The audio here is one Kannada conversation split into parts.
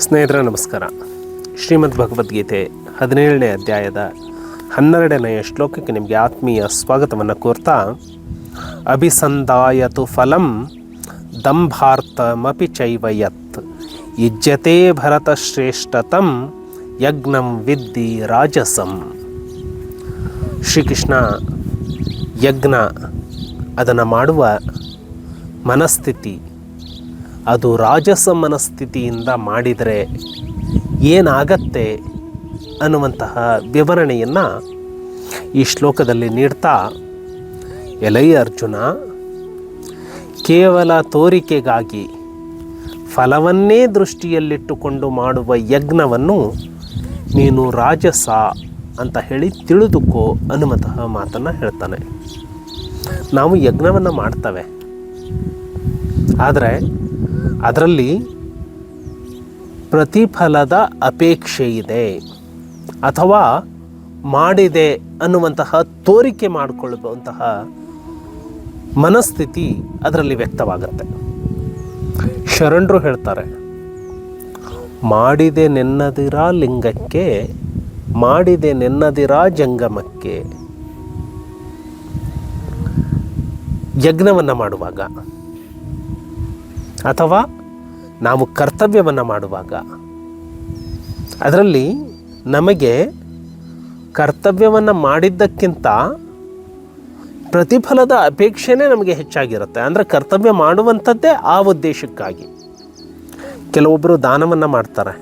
ಸ್ನೇಹಿತರೆ ನಮಸ್ಕಾರ. ಶ್ರೀಮದ್ ಭಗವದ್ಗೀತೆ 17ನೇ ಅಧ್ಯಾಯದ 12ನೆಯ ಶ್ಲೋಕಕ್ಕೆ ನಿಮಗೆ ಆತ್ಮೀಯ ಸ್ವಾಗತವನ್ನು ಕೋರ್ತಾ, ಅಭಿಸಂದಾಯತು ಫಲಂ ದಂಭಾರ್ಥಮಪಿ ಚೈವ ಯತ್ ಯುಜ್ಯತೆ ಭರತಶ್ರೇಷ್ಠತಂ ಯಜ್ಞಂ ವಿದ್ಧಿ ರಾಜಸಂ. ಶ್ರೀಕೃಷ್ಣ ಯಜ್ಞ ಅದನ್ನು ಮಾಡುವ ಮನಸ್ಥಿತಿ, ಅದು ರಾಜಸ ಮನಸ್ಥಿತಿಯಿಂದ ಮಾಡಿದರೆ ಏನಾಗತ್ತೆ ಅನ್ನುವಂತಹ ವಿವರಣೆಯನ್ನು ಈ ಶ್ಲೋಕದಲ್ಲಿ ನೀಡ್ತಾ, ಎಲೈ ಅರ್ಜುನ, ಕೇವಲ ತೋರಿಕೆಗಾಗಿ ಫಲವನ್ನೇ ದೃಷ್ಟಿಯಲ್ಲಿಟ್ಟುಕೊಂಡು ಮಾಡುವ ಯಜ್ಞವನ್ನು ನೀನು ರಾಜಸ ಅಂತ ಹೇಳಿ ತಿಳಿದುಕೋ ಅನ್ನುವಂತಹ ಮಾತನ್ನು ಹೇಳ್ತಾನೆ. ನಾವು ಯಜ್ಞವನ್ನು ಮಾಡ್ತೇವೆ, ಆದರೆ ಅದರಲ್ಲಿ ಪ್ರತಿಫಲದ ಅಪೇಕ್ಷೆ ಇದೆ ಅಥವಾ ಮಾಡಿದೆ ಅನ್ನುವಂತಹ ತೋರಿಕೆ ಮಾಡಿಕೊಳ್ಳುವಂತಹ ಮನಸ್ಥಿತಿ ಅದರಲ್ಲಿ ವ್ಯಕ್ತವಾಗುತ್ತೆ. ಶರಣರು ಹೇಳ್ತಾರೆ, ಮಾಡಿದೆ ನೆನ್ನದಿರ ಲಿಂಗಕ್ಕೆ, ಮಾಡಿದೆ ನೆನ್ನದಿರ ಜಂಗಮಕ್ಕೆ. ಯಜ್ಞವನ್ನು ಮಾಡುವಾಗ ಅಥವಾ ನಾವು ಕರ್ತವ್ಯವನ್ನು ಮಾಡುವಾಗ ಅದರಲ್ಲಿ ನಮಗೆ ಕರ್ತವ್ಯವನ್ನು ಮಾಡಿದ್ದಕ್ಕಿಂತ ಪ್ರತಿಫಲದ ಅಪೇಕ್ಷೆನೇ ನಮಗೆ ಹೆಚ್ಚಾಗಿರುತ್ತೆ. ಅಂದರೆ ಕರ್ತವ್ಯ ಮಾಡುವಂಥದ್ದೇ ಆ ಉದ್ದೇಶಕ್ಕಾಗಿ. ಕೆಲವೊಬ್ಬರು ದಾನವನ್ನು ಮಾಡ್ತಾರೆ.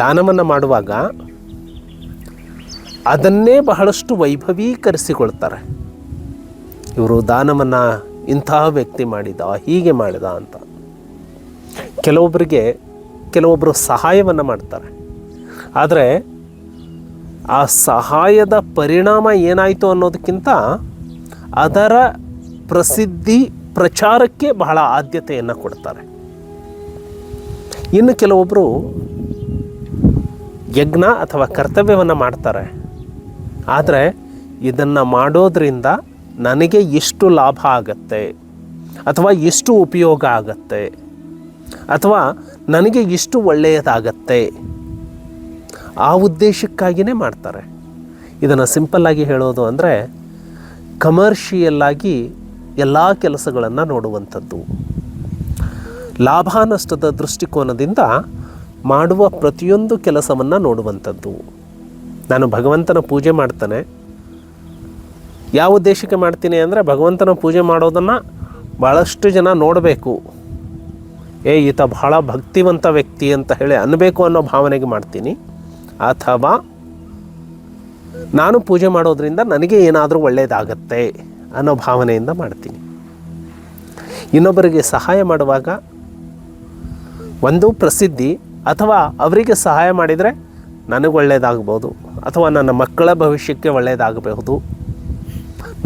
ದಾನವನ್ನು ಮಾಡುವಾಗ ಅದನ್ನೇ ಬಹಳಷ್ಟು ವೈಭವೀಕರಿಸಿಕೊಳ್ತಾರೆ. ಇವರು ದಾನವನ್ನು ಇಂತಹ ವ್ಯಕ್ತಿ ಮಾಡಿದ, ಹೀಗೆ ಮಾಡಿದ ಅಂತ. ಕೆಲವೊಬ್ಬರು ಸಹಾಯವನ್ನು ಮಾಡ್ತಾರೆ, ಆದರೆ ಆ ಸಹಾಯದ ಪರಿಣಾಮ ಏನಾಯಿತು ಅನ್ನೋದಕ್ಕಿಂತ ಅದರ ಪ್ರಸಿದ್ಧಿ ಪ್ರಚಾರಕ್ಕೆ ಬಹಳ ಆದ್ಯತೆಯನ್ನು ಕೊಡ್ತಾರೆ. ಇನ್ನು ಕೆಲವೊಬ್ಬರು ಯಜ್ಞ ಅಥವಾ ಕರ್ತವ್ಯವನ್ನು ಮಾಡ್ತಾರೆ, ಆದರೆ ಇದನ್ನು ಮಾಡೋದರಿಂದ ನನಗೆ ಎಷ್ಟು ಲಾಭ ಆಗತ್ತೆ ಅಥವಾ ಎಷ್ಟು ಉಪಯೋಗ ಆಗತ್ತೆ ಅಥವಾ ನನಗೆ ಎಷ್ಟು ಒಳ್ಳೆಯದಾಗತ್ತೆ, ಆ ಉದ್ದೇಶಕ್ಕಾಗಿಯೇ ಮಾಡ್ತಾರೆ. ಇದನ್ನು ಸಿಂಪಲ್ಲಾಗಿ ಹೇಳೋದು ಅಂದರೆ ಕಮರ್ಷಿಯಲ್ಲಾಗಿ ಎಲ್ಲ ಕೆಲಸಗಳನ್ನು ನೋಡುವಂಥದ್ದು, ಲಾಭ ನಷ್ಟದ ದೃಷ್ಟಿಕೋನದಿಂದ ಮಾಡುವ ಪ್ರತಿಯೊಂದು ಕೆಲಸವನ್ನು ನೋಡುವಂಥದ್ದು. ನಾನು ಭಗವಂತನ ಪೂಜೆ ಮಾಡ್ತಾನೆ, ಯಾವ ಉದ್ದೇಶಕ್ಕೆ ಮಾಡ್ತೀನಿ ಅಂದರೆ ಭಗವಂತನ ಪೂಜೆ ಮಾಡೋದನ್ನು ಭಾಳಷ್ಟು ಜನ ನೋಡಬೇಕು, ಈತ ಬಹಳ ಭಕ್ತಿವಂತ ವ್ಯಕ್ತಿ ಅಂತ ಹೇಳಿ ಅನ್ನಬೇಕು ಅನ್ನೋ ಭಾವನೆಗೆ ಮಾಡ್ತೀನಿ. ಅಥವಾ ನಾನು ಪೂಜೆ ಮಾಡೋದ್ರಿಂದ ನನಗೆ ಏನಾದರೂ ಒಳ್ಳೆಯದಾಗತ್ತೆ ಅನ್ನೋ ಭಾವನೆಯಿಂದ ಮಾಡ್ತೀನಿ. ಇನ್ನೊಬ್ಬರಿಗೆ ಸಹಾಯ ಮಾಡುವಾಗ ಒಂದು ಪ್ರಸಿದ್ಧಿ, ಅಥವಾ ಅವರಿಗೆ ಸಹಾಯ ಮಾಡಿದರೆ ನನಗೆ ಒಳ್ಳೆಯದಾಗ್ಬೋದು ಅಥವಾ ನನ್ನ ಮಕ್ಕಳ ಭವಿಷ್ಯಕ್ಕೆ ಒಳ್ಳೆಯದಾಗಬಹುದು,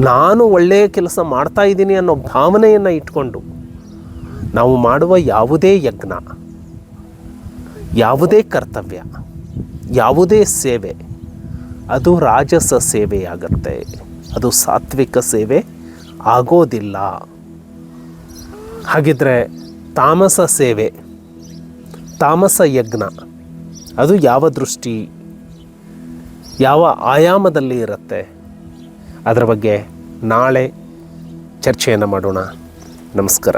ನಾನು ಒಳ್ಳೆಯ ಕೆಲಸ ಮಾಡ್ತಾ ಇದ್ದೀನಿ ಅನ್ನೋ ಭಾವನೆಯನ್ನು ಇಟ್ಕೊಂಡು ನಾವು ಮಾಡುವ ಯಾವುದೇ ಯಜ್ಞ, ಯಾವುದೇ ಕರ್ತವ್ಯ, ಯಾವುದೇ ಸೇವೆ ಅದು ರಾಜಸ ಸೇವೆಯಾಗತ್ತೆ, ಅದು ಸಾತ್ವಿಕ ಸೇವೆ ಆಗೋದಿಲ್ಲ. ಹಾಗಿದ್ರೆ ತಾಮಸ ಸೇವೆ, ತಾಮಸ ಯಜ್ಞ ಅದು ಯಾವ ದೃಷ್ಟಿ, ಯಾವ ಆಯಾಮದಲ್ಲಿ ಇರುತ್ತೆ, ಅದರ ಬಗ್ಗೆ ನಾಳೆ ಚರ್ಚೆಯನ್ನು ಮಾಡೋಣ. ನಮಸ್ಕಾರ.